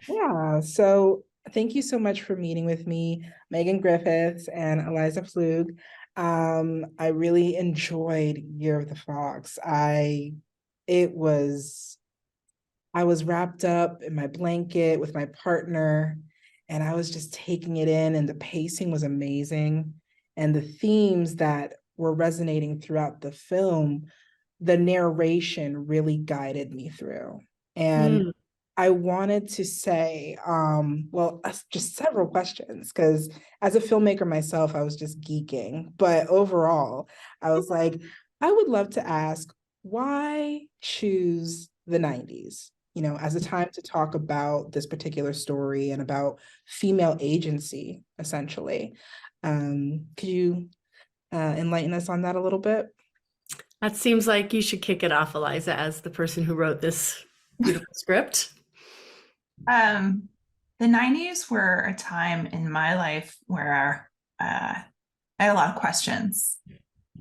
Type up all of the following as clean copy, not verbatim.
Yeah, so thank you so much for meeting with me, Megan Griffiths and Eliza Flug. I really enjoyed Year of the Fox. It was, I was wrapped up in my blanket with my partner, and I was just taking it in, and the pacing was amazing. And the themes that were resonating throughout the film, the narration really guided me through. And Mm. I wanted to say, just several questions, because as a filmmaker myself, I was just geeking. But overall, I was like, I would love to ask, why choose the 90s, as a time to talk about this particular story and about female agency, essentially? Could you enlighten us on that a little bit? That seems like you should kick it off, Eliza, as the person who wrote this beautiful script. Um, the 90s were a time in my life where I had a lot of questions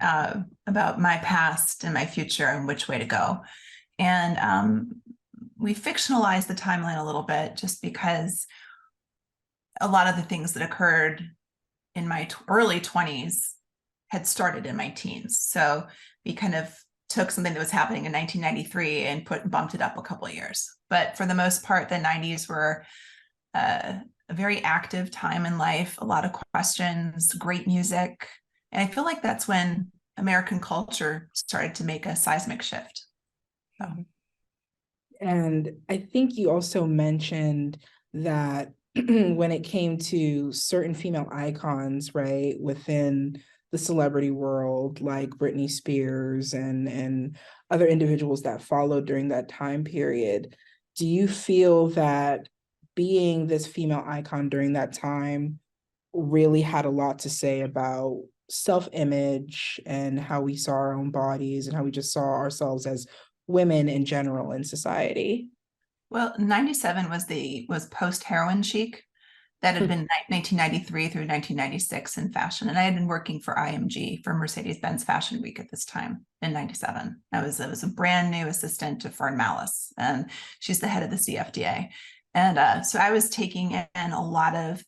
about my past and my future and which way to go. And we fictionalized the timeline a little bit just because a lot of the things that occurred in my early 20s had started in my teens. So we kind of took something that was happening in 1993 and bumped it up a couple of years. But for the most part, the 90s were a very active time in life, a lot of questions, great music. And I feel like that's when American culture started to make a seismic shift. So. And I think you also mentioned that when it came to certain female icons, right, within the celebrity world, like Britney Spears and other individuals that followed during that time period, do you feel that being this female icon during that time really had a lot to say about self-image and how we saw our own bodies and how we just saw ourselves as women in general in society? Well, 97 was post heroin chic. That had been 1993 through 1996 in fashion. And I had been working for IMG, for Mercedes-Benz Fashion Week at this time in 97. I was a brand new assistant to Fern Malice, and she's the head of the CFDA. And so I was taking in a lot of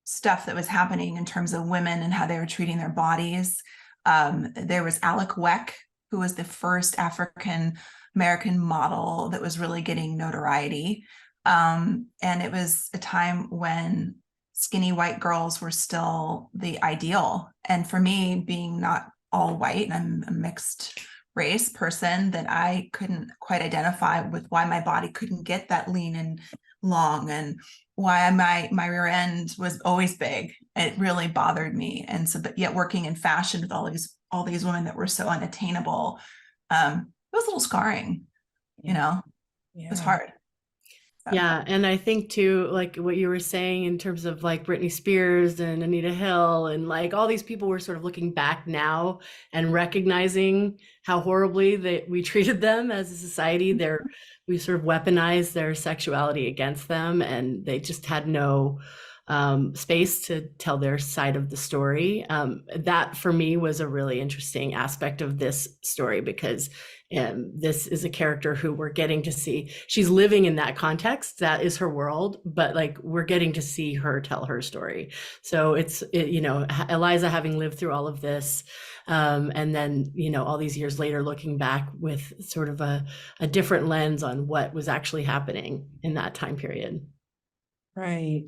stuff that was happening in terms of women and how they were treating their bodies. There was Alec Weck, who was the first African American model that was really getting notoriety. And it was a time when skinny white girls were still the ideal. And for me, being not all white, and I'm a mixed race person, that I couldn't quite identify with why my body couldn't get that lean and long, and why my rear end was always big. It really bothered me. And so, but yet working in fashion with all these women that were so unattainable, it was a little scarring, Yeah. it was hard. So. Yeah, and I think too, like what you were saying in terms of like Britney Spears and Anita Hill and like all these people were sort of looking back now and recognizing how horribly that we treated them as a society. We sort of weaponized their sexuality against them, and they just had no space to tell their side of the story. That for me was a really interesting aspect of this story, because this is a character who we're getting to see. She's living in that context. That is her world, but like we're getting to see her tell her story. So Eliza having lived through all of this, and then, all these years later, looking back with sort of a different lens on what was actually happening in that time period. Right.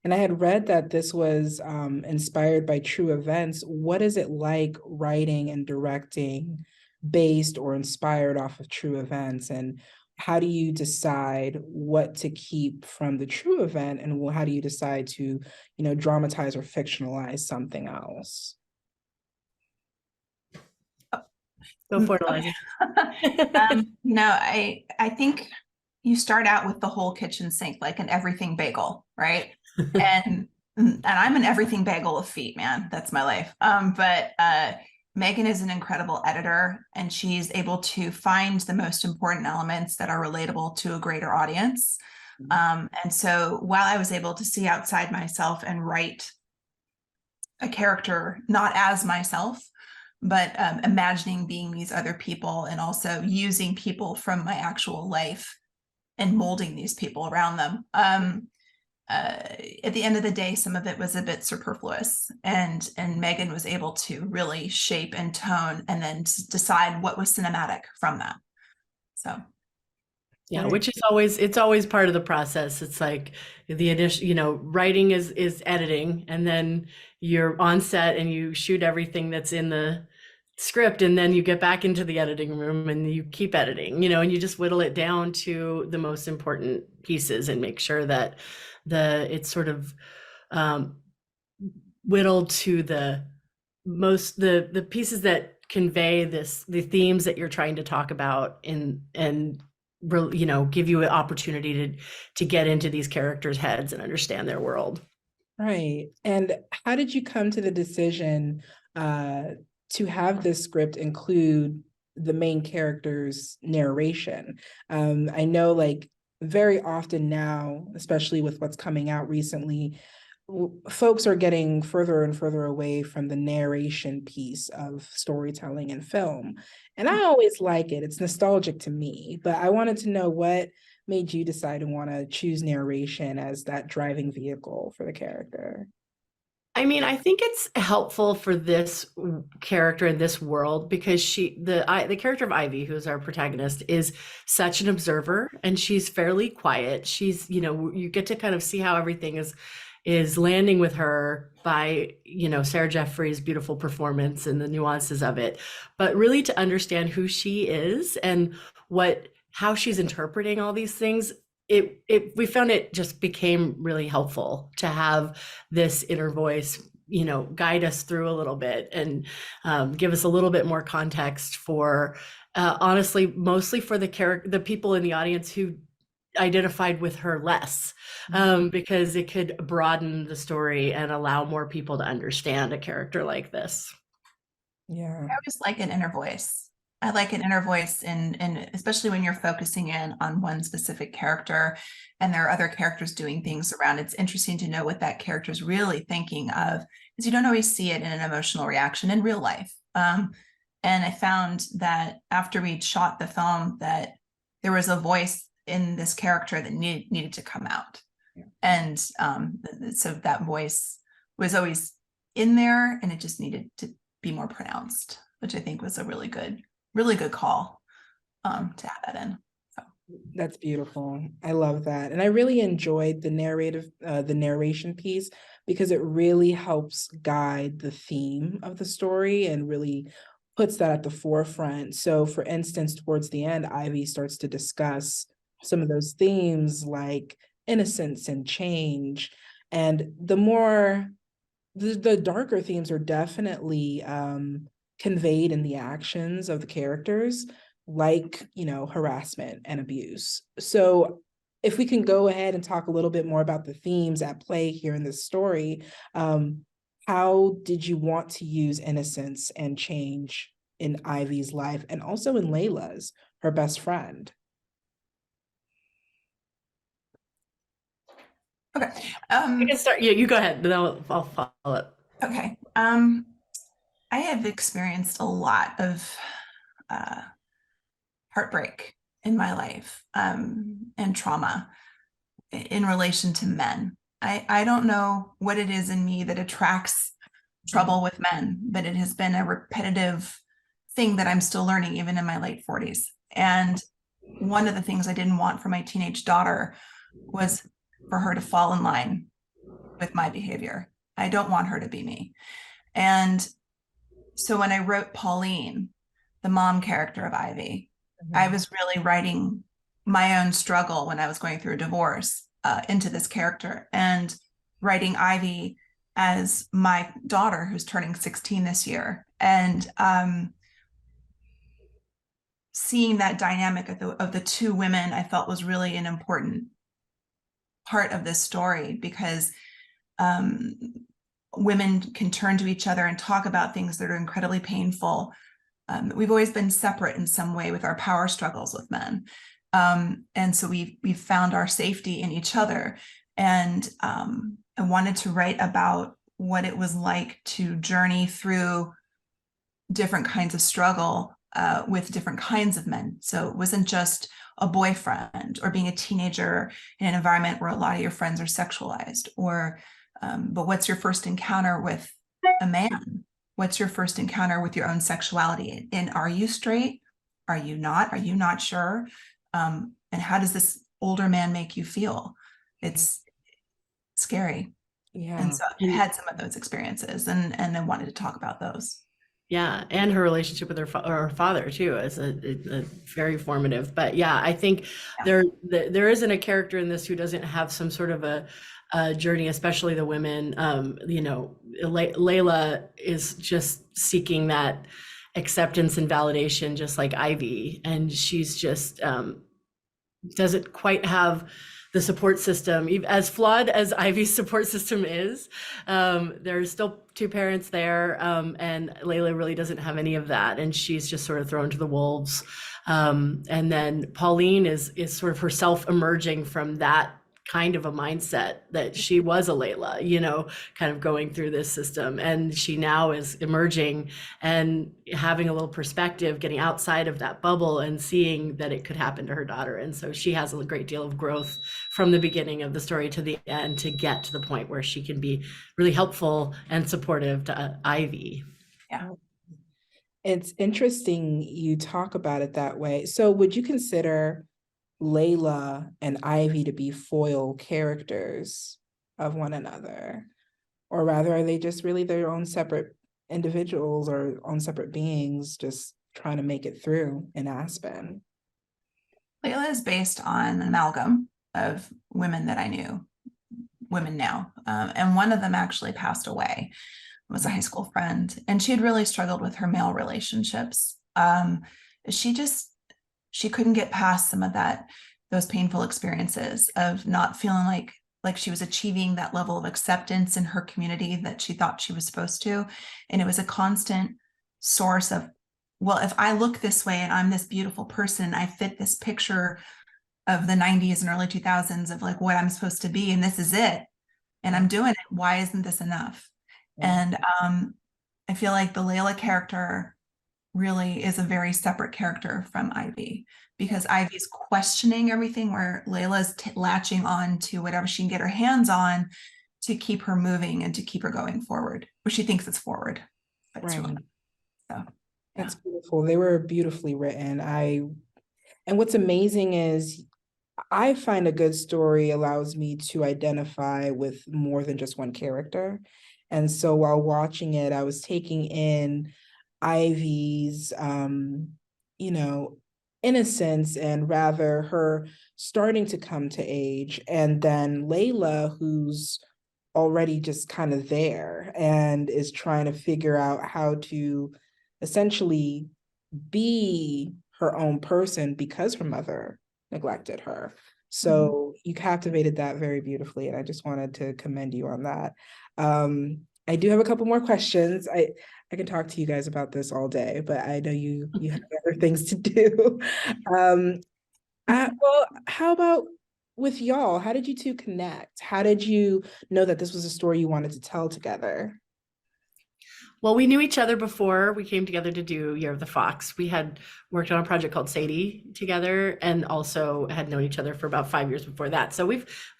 And I had read that this was inspired by true events. What is it like writing and directing based or inspired off of true events? And how do you decide what to keep from the true event? And how do you decide to, dramatize or fictionalize something else? Go for it, Eliza. No, I think you start out with the whole kitchen sink, like an everything bagel, right? and I'm an everything bagel of feet, man. That's my life. But Megan is an incredible editor, and she's able to find the most important elements that are relatable to a greater audience. And so while I was able to see outside myself and write a character not as myself, but imagining being these other people, and also using people from my actual life and molding these people around them. At the end of the day, some of it was a bit superfluous, and Megan was able to really shape and tone, and then decide what was cinematic from that. So Yeah, Right. which is always, it's always part of the process. It's like the initial, you know, writing is editing, and then you're on set and you shoot everything that's in the script, and then you get back into the editing room and you keep editing, you know, and you just whittle it down to the most important pieces and make sure that it's sort of um, whittled to the pieces that convey the themes that you're trying to talk about, and you know, give you an opportunity to get into these characters' heads and understand their world. Right. And how did you come to the decision to have this script include the main character's narration? I know, like, very often now, especially with what's coming out recently, folks are getting further and further away from the narration piece of storytelling and film. And I always like it. It's nostalgic to me, but I wanted to know what made you decide to want to choose narration as that driving vehicle for the character. I mean, I think it's helpful for this character in this world because the character of Ivy, who's our protagonist, is such an observer, and she's fairly quiet. She's, you know, you get to kind of see how everything is landing with her by, you know, Sarah Jeffrey's beautiful performance and the nuances of it, but really to understand who she is and how she's interpreting all these things. We found it just became really helpful to have this inner voice, you know, guide us through a little bit and give us a little bit more context for honestly, mostly for the people in the audience who identified with her less, because it could broaden the story and allow more people to understand a character like this. Yeah. I always like an inner voice. I like an inner voice, and especially when you're focusing in on one specific character and there are other characters doing things around. It's interesting to know what that character is really thinking of, because you don't always see it in an emotional reaction in real life. And I found that after we'd shot the film, that there was a voice in this character that needed to come out. Yeah. And so that voice was always in there, and it just needed to be more pronounced, which I think was a really good call to have that in. So. That's beautiful. I love that. And I really enjoyed the narration piece, because it really helps guide the theme of the story and really puts that at the forefront. So for instance, towards the end, Ivy starts to discuss some of those themes like innocence and change. And the darker themes are definitely conveyed in the actions of the characters, like, you know, harassment and abuse. So if we can go ahead and talk a little bit more about the themes at play here in this story, how did you want to use innocence and change in Ivy's life, and also in Layla's, her best friend? Okay. You can start. Yeah, you go ahead. Then I'll follow up. Okay. I have experienced a lot of heartbreak in my life, and trauma in relation to men. I don't know what it is in me that attracts trouble with men, but it has been a repetitive thing that I'm still learning even in my late 40s. And one of the things I didn't want for my teenage daughter was for her to fall in line with my behavior. I don't want her to be me. And so when I wrote Pauline, the mom character of Ivy, I was really writing my own struggle when I was going through a divorce into this character, and writing Ivy as my daughter who's turning 16 this year, and seeing that dynamic of the two women, I felt was really an important part of this story, because women can turn to each other and talk about things that are incredibly painful. We've always been separate in some way with our power struggles with men. And so we've found our safety in each other. And I wanted to write about what it was like to journey through different kinds of struggle with different kinds of men. So it wasn't just a boyfriend or being a teenager in an environment where a lot of your friends are sexualized, or but what's your first encounter with a man? What's your first encounter with your own sexuality? And are you straight? Are you not? Are you not sure? And how does this older man make you feel? It's scary. Yeah. And so I had some of those experiences, and I wanted to talk about those. Yeah, and her relationship with her father too is a very formative. But yeah, I think there isn't a character in this who doesn't have some sort of a journey, especially the women. You know, Layla is just seeking that acceptance and validation, just like Ivy, and she's just doesn't quite have the support system, as flawed as Ivy's support system is. There's still two parents there, and Layla really doesn't have any of that, and she's just sort of thrown to the wolves. And then Pauline is sort of herself emerging from that kind of a mindset that she was a Layla, you know, kind of going through this system, and she now is emerging and having a little perspective, getting outside of that bubble and seeing that it could happen to her daughter. And so she has a great deal of growth from the beginning of the story to the end to get to the point where she can be really helpful and supportive to Ivy. Yeah. It's interesting you talk about it that way. So would you consider Layla and Ivy to be foil characters of one another? Or rather, are they just really their own separate individuals or own separate beings just trying to make it through in Aspen? Layla is based on an amalgam of women that I knew, women now. And one of them actually passed away, was a high school friend, and she had really struggled with her male relationships. She couldn't get past some of those painful experiences of not feeling like she was achieving that level of acceptance in her community that she thought she was supposed to. And it was a constant source of, well, if I look this way and I'm this beautiful person, I fit this picture of the 90s and early 2000s of like what I'm supposed to be, and this is it, and I'm doing it. Why isn't this enough? And I feel like the Layla character really is a very separate character from Ivy, because Ivy's questioning everything, where Layla's latching on to whatever she can get her hands on to keep her moving and to keep her going forward, where she thinks it's forward, but it's really not. So That's beautiful. They were beautifully written. And what's amazing is I find a good story allows me to identify with more than just one character. And so while watching it, I was taking in Ivy's, you know, innocence and rather her starting to come to age. And then Layla, who's already just kind of there and is trying to figure out how to essentially be her own person because her mother neglected her. So you captivated that very beautifully, and I just wanted to commend you on that. I do have a couple more questions. I can talk to you guys about this all day, but I know you have other things to do. Well, how about with y'all? How did you two connect? How did you know that this was a story you wanted to tell together? Well, we knew each other before we came together to do Year of the Fox. We had worked on a project called Sadie together, and also had known each other for about 5 years before that. So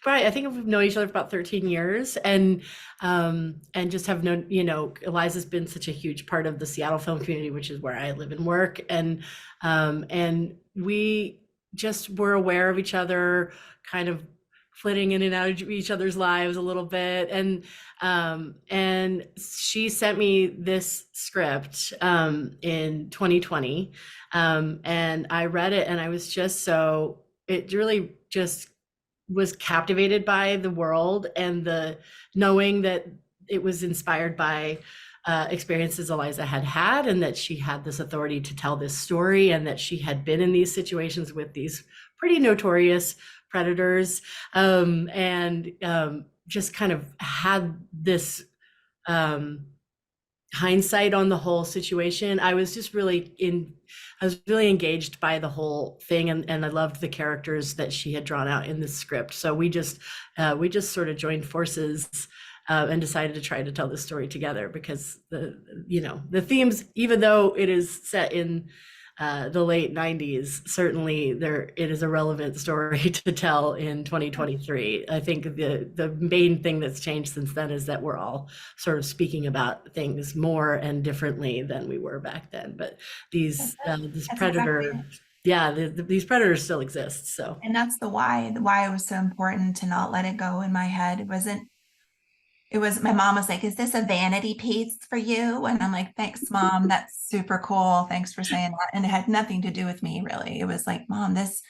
I think we've known each other for about 13 years, and just have known, you know, Eliza's been such a huge part of the Seattle film community, which is where I live and work. And we just were aware of each other, kind of flitting in and out of each other's lives a little bit. And she sent me this script in 2020, and I read it, and I was just it really just was captivated by the world and the knowing that it was inspired by experiences Eliza had had, and that she had this authority to tell this story, and that she had been in these situations with these pretty notorious predators, and just kind of had this hindsight on the whole situation. I was really engaged by the whole thing, and I loved the characters that she had drawn out in the script. So we just sort of joined forces and decided to try to tell this story together, because the themes, even though it is set in the late 90s, certainly it is a relevant story to tell in 2023. I think the main thing that's changed since then is that we're all sort of speaking about things more and differently than we were back then. But this That's predator, exactly it. yeah, these predators still exist. So And that's the why. The why it was so important to not let it go in my head. It was my mom was like, "Is this a vanity piece for you?" And I'm like, "Thanks, Mom. That's super cool. Thanks for saying that." And it had nothing to do with me, really. It was like, "Mom, this,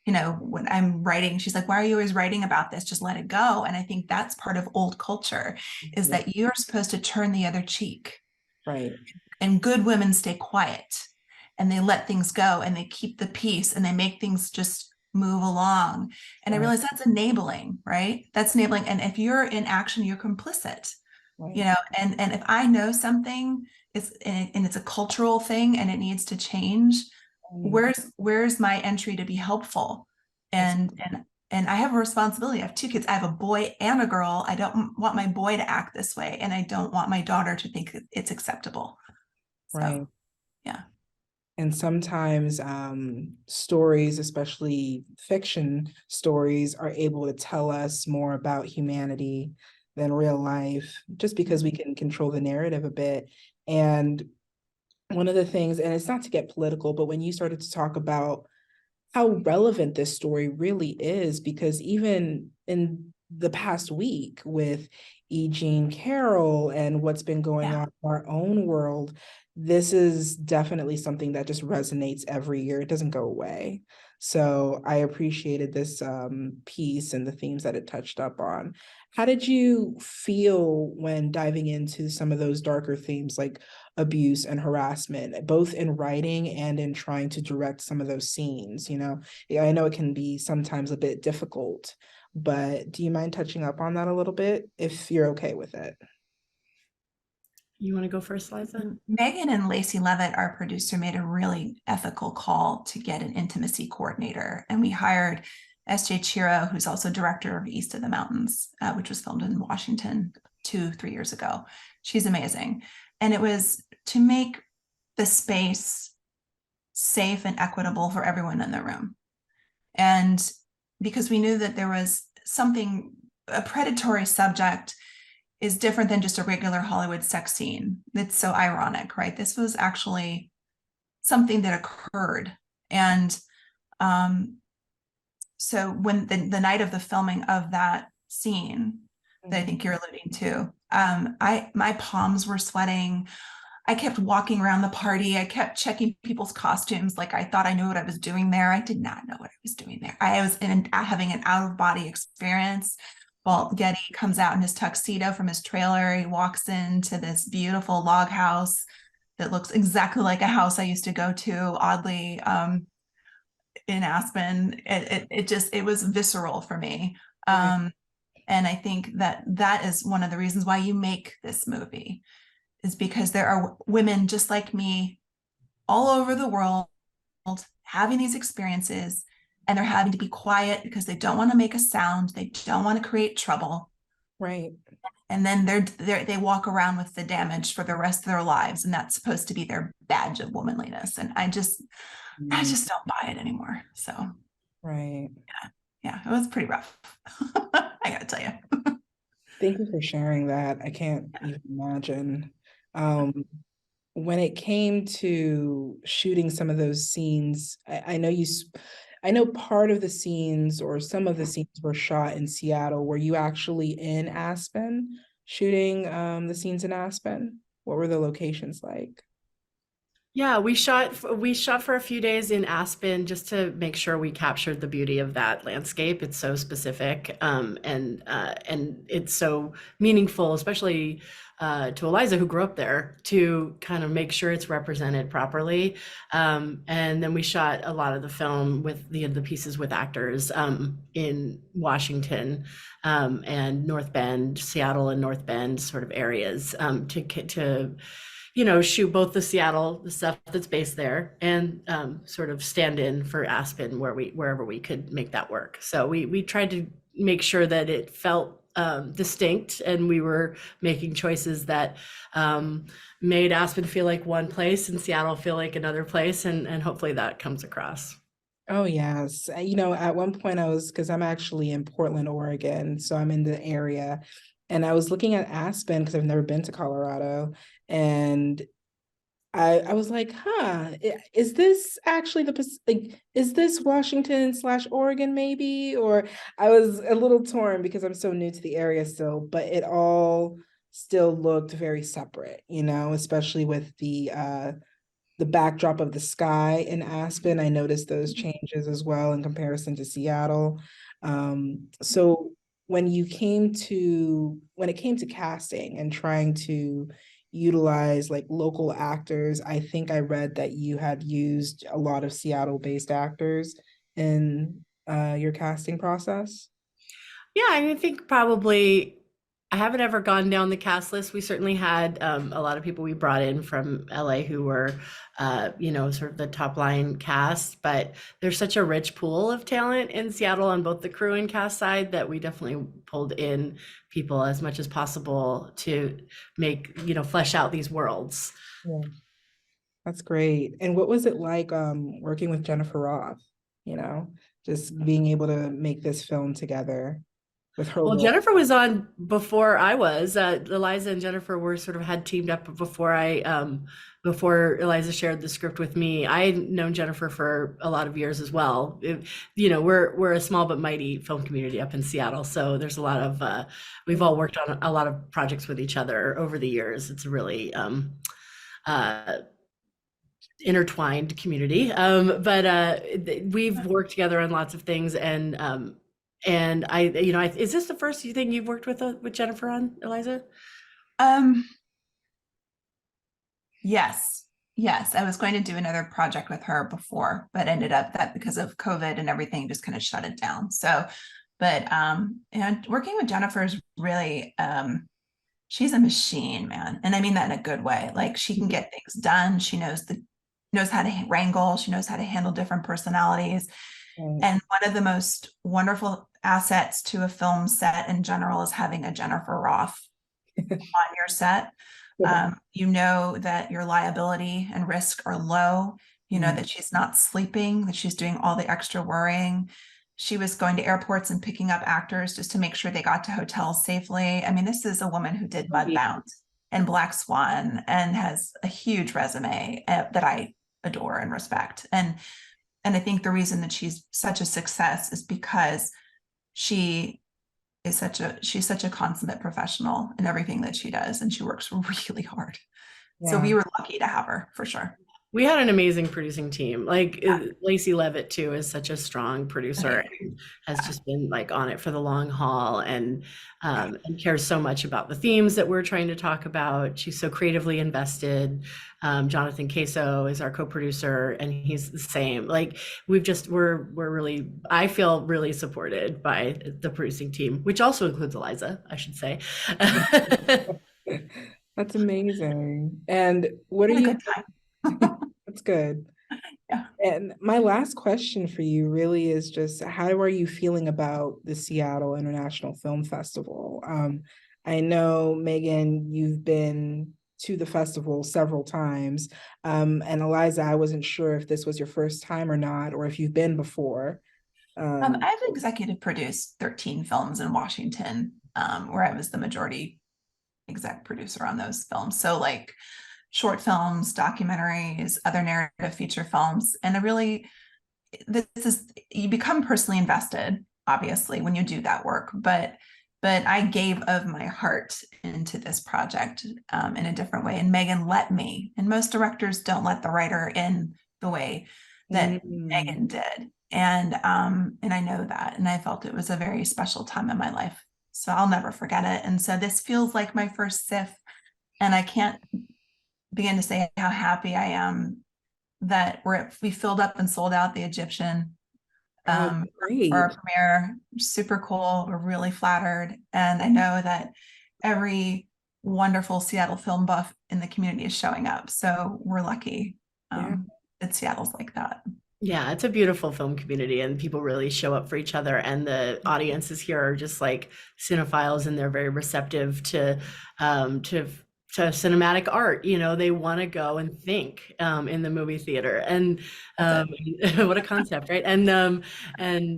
when I'm writing," she's like, "Why are you always writing about this? Just let it go." And I think that's part of old culture, is Yeah. that you're supposed to turn the other cheek. Right. And good women stay quiet and they let things go and they keep the peace and they make things just move along. And I Right. realize that's enabling, right? That's enabling. And if you're in action, you're complicit, Right. and if I know something and it's a cultural thing and it needs to change, where's my entry to be helpful? And I have a responsibility. I have two kids. I have a boy and a girl. I don't want my boy to act this way, and I don't want my daughter to think it's acceptable. Right. So, yeah. And sometimes stories, especially fiction stories, are able to tell us more about humanity than real life, just because we can control the narrative a bit. And one of the things, and it's not to get political, but when you started to talk about how relevant this story really is, because even in the past week with E. Jean Carroll and what's been going Yeah. on in our own world, this is definitely something that just resonates every year. It doesn't go away. So I appreciated this piece and the themes that it touched up on. How did you feel when diving into some of those darker themes like abuse and harassment, both in writing and in trying to direct some of those scenes? Yeah, I know it can be sometimes a bit difficult, but do you mind touching up on that a little bit if you're okay with it? you want to go first, Liza? Megan and Lacey Levitt, our producer, made a really ethical call to get an intimacy coordinator. And we hired S.J. Chiro, who's also director of East of the Mountains, which was filmed in Washington 3 years ago. She's amazing. And it was to make the space safe and equitable for everyone in the room. And because we knew that there was a predatory subject is different than just a regular Hollywood sex scene. It's so ironic, right? This was actually something that occurred. And so when the night of the filming of that scene that I think you're alluding to, my palms were sweating. I kept walking around the party. I kept checking people's costumes. Like I thought I knew what I was doing there. I did not know what I was doing there. I was having an out of body experience. Well, Getty comes out in his tuxedo from his trailer. He walks into this beautiful log house that looks exactly like a house I used to go to, oddly, in Aspen. It was visceral for me. Right. And I think that is one of the reasons why you make this movie, is because there are women just like me all over the world having these experiences, and they're having to be quiet because they don't want to make a sound. They don't want to create trouble. Right. And then they walk around with the damage for the rest of their lives. And that's supposed to be their badge of womanliness. And I just don't buy it anymore. So Right. yeah, it was pretty rough. I gotta tell you. Thank you for sharing that. I can't even imagine. When it came to shooting some of those scenes, I know part of the scenes or some of the scenes were shot in Seattle. Were you actually in Aspen shooting the scenes in Aspen? What were the locations like? Yeah, we shot for a few days in Aspen just to make sure we captured the beauty of that landscape. It's so specific, and it's so meaningful, especially to Eliza, who grew up there, to kind of make sure it's represented properly. And then we shot a lot of the film with the pieces with actors in Washington, and North Bend, Seattle, and North Bend sort of areas, to shoot both the stuff that's based there, and sort of stand in for Aspen wherever we could make that work. So we tried to make sure that it felt distinct, and we were making choices that made Aspen feel like one place and Seattle feel like another place, and hopefully that comes across. Oh, yes. You know, at one point because I'm actually in Portland, Oregon, so I'm in the area, and I was looking at Aspen because I've never been to Colorado, and I was like, huh, is this actually like, is this Washington/Oregon maybe? Or I was a little torn because I'm so new to the area still, but it all still looked very separate, especially with the backdrop of the sky in Aspen. I noticed those changes as well in comparison to Seattle. So when it came to casting and trying to utilize like local actors, I think I read that you had used a lot of Seattle-based actors in your casting process. Yeah, I think probably I haven't ever gone down the cast list. We certainly had a lot of people we brought in from LA who were, sort of the top line cast, but there's such a rich pool of talent in Seattle on both the crew and cast side that we definitely pulled in people as much as possible to make, flesh out these worlds. Yeah, that's great. And what was it like working with Jennifer Roth? You know, just being able to make this film together with her Well, role. Jennifer was on before I was. Eliza and Jennifer were sort of had teamed up before Eliza shared the script with me. I had known Jennifer for a lot of years as well. We're a small but mighty film community up in Seattle, so there's a lot of we've all worked on a lot of projects with each other over the years. It's a really uh, intertwined community. But we've worked together on lots of things, and is this the first thing you've worked with Jennifer on, Eliza? Um, yes, yes. I was going to do another project with her before, but ended up that because of COVID and everything just kind of shut it down. So, but and working with Jennifer is really she's a machine, man. And I mean that in a good way. Like she can get things done. She knows how to wrangle, she knows how to handle different personalities. Right. And one of the most wonderful assets to a film set in general is having a Jennifer Roth on your set. You know that your liability and risk are low. You know that she's not sleeping, that she's doing all the extra worrying. She was going to airports and picking up actors just to make sure they got to hotels safely. I mean, this is a woman who did Mudbound and Black Swan and has a huge resume that I adore and respect. And I think the reason that she's such a success is because she's such a consummate professional in everything that she does, and she works really hard. Yeah. So we were lucky to have her for sure. We had an amazing producing team. Lacey Levitt too is such a strong producer and has just been like on it for the long haul and cares so much about the themes that we're trying to talk about. She's so creatively invested. Jonathan Queso is our co-producer and he's the same. Like we're really, I feel really supported by the producing team, which also includes Eliza, I should say. That's amazing. And what are you? Good time. That's good. Yeah. And my last question for you really is just how are you feeling about the Seattle International Film Festival? I know, Megan, you've been to the festival several times. And Eliza, I wasn't sure if this was your first time or not, or if you've been before. I've executive produced 13 films in Washington, where I was the majority exec producer on those films. So like short films, documentaries, other narrative feature films. And you become personally invested, obviously, when you do that work. But I gave of my heart into this project in a different way. And Megan let me. And most directors don't let the writer in the way that Megan did. And I know that. And I felt it was a very special time in my life. So I'll never forget it. And so this feels like my first SIFF. And I can't begin to say how happy I am that we filled up and sold out the Egyptian for our premiere. Super cool. We're really flattered. And I know that every wonderful Seattle film buff in the community is showing up. So we're lucky that Seattle's like that. Yeah, it's a beautiful film community and people really show up for each other, and the audiences here are just like cinephiles, and they're very receptive to um to to cinematic art. You know, they want to go and think in the movie theater, and That's um what a concept, right? And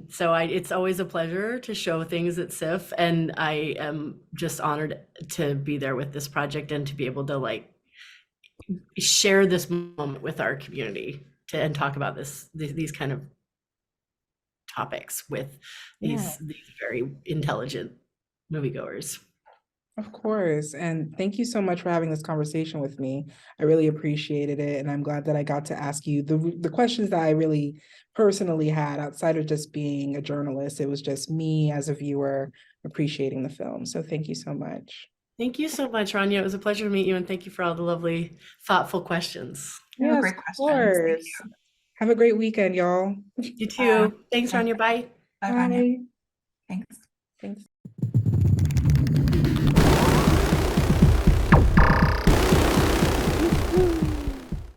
so it's always a pleasure to show things at SIFF, and I am just honored to be there with this project and to be able to like share this moment with our community and talk about these kind of topics with Yeah, these very intelligent moviegoers. of course. And thank you so much for having this conversation with me. I really appreciated it. And I'm glad that I got to ask you the questions that I really personally had outside of just being a journalist. It was just me as a viewer appreciating the film. So thank you so much. Thank you so much, Rania. It was a pleasure to meet you, and thank you for all the lovely, thoughtful questions. Yes, great of questions. Thank course. Have a great weekend, y'all. You you. too. Thanks, Rania. Bye. Bye, Rania. Bye. Thanks. Thanks.